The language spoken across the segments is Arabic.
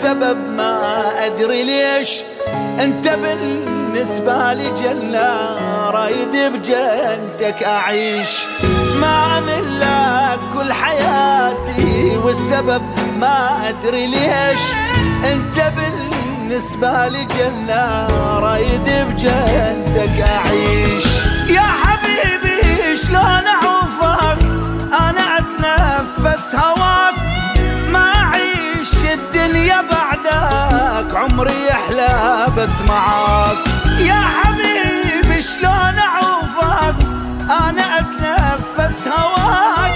والسبب ما أدري ليش أنت بالنسبة لي جنة، رايد بجنتك أعيش. ما أعمل لك كل حياتي والسبب ما أدري ليش أنت بالنسبة لي جنة، رايد بجنتك أعيش. يا حبيبي شلون أعوفك أنا أتنفس هواك، ما أعيش الدنيا بعدك عمري يحلى بس معاك. يا حبيبي شلون أعوفك أنا أتنفس هواك،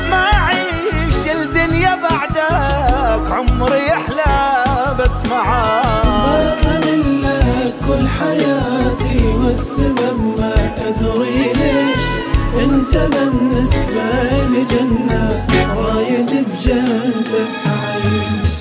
ما أعيش الدنيا بعدك عمري يحلى بس معاك. ما أمل لك كل حياتي والسبب ما أدري ليش أنت بالنسبة لي جنة، رايد بجنتك أعيش.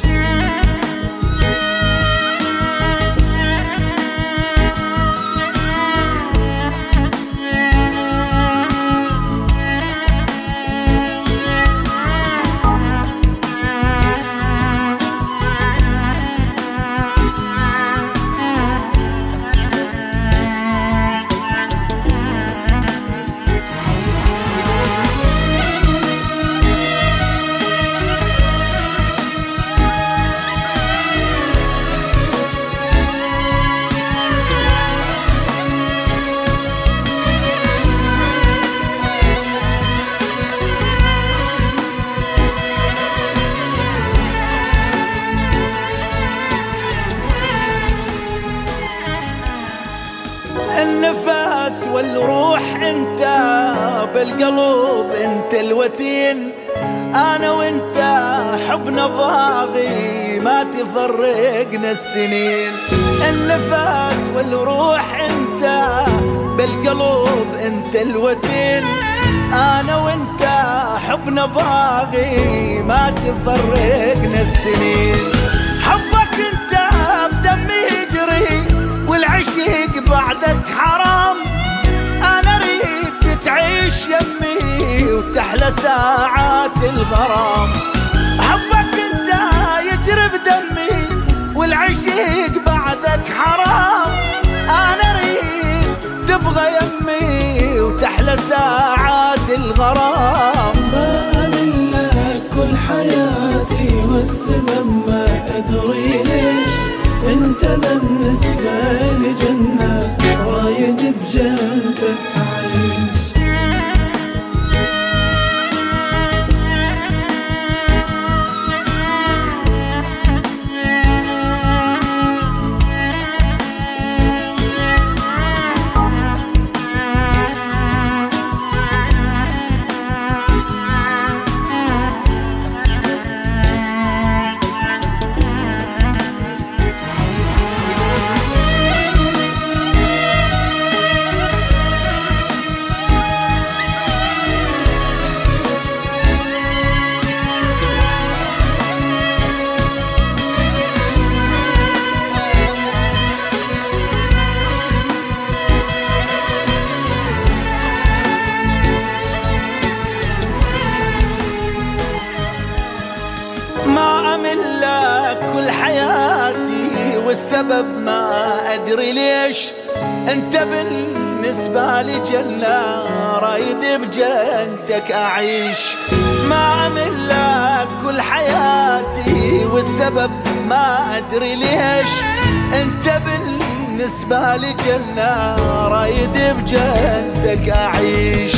النفس والروح انت، بالقلب انت الوتين، انا وانت حبنا باغي ما تفرقنا السنين. النفس والروح انت، بالقلب انت الوتين، انا وانت حبنا باغي ما تفرقنا السنين. حبك انت بدمي يجري والعشق بعدك حرام، أنا أريد تعيش يمي وتحلى ساعات الغرام. حبك أنت يجري بدمي والعشق بعدك حرام، أنا أريد تبغى يمي وتحلى ساعات الغرام. ما أمل لك كل حياتي والسبب ما أدري ليش أنت بالنسبة لي جنة، رايد بجنتك أعيش. ما أمل لك كل حياتي والسبب ما أدري ليش أنت بالنسبة لي جنة، رايد بجنتك أعيش. ما أمل لك كل حياتي والسبب ما أدري ليش أنت بالنسبة لي جنة، رايد بجنتك أعيش.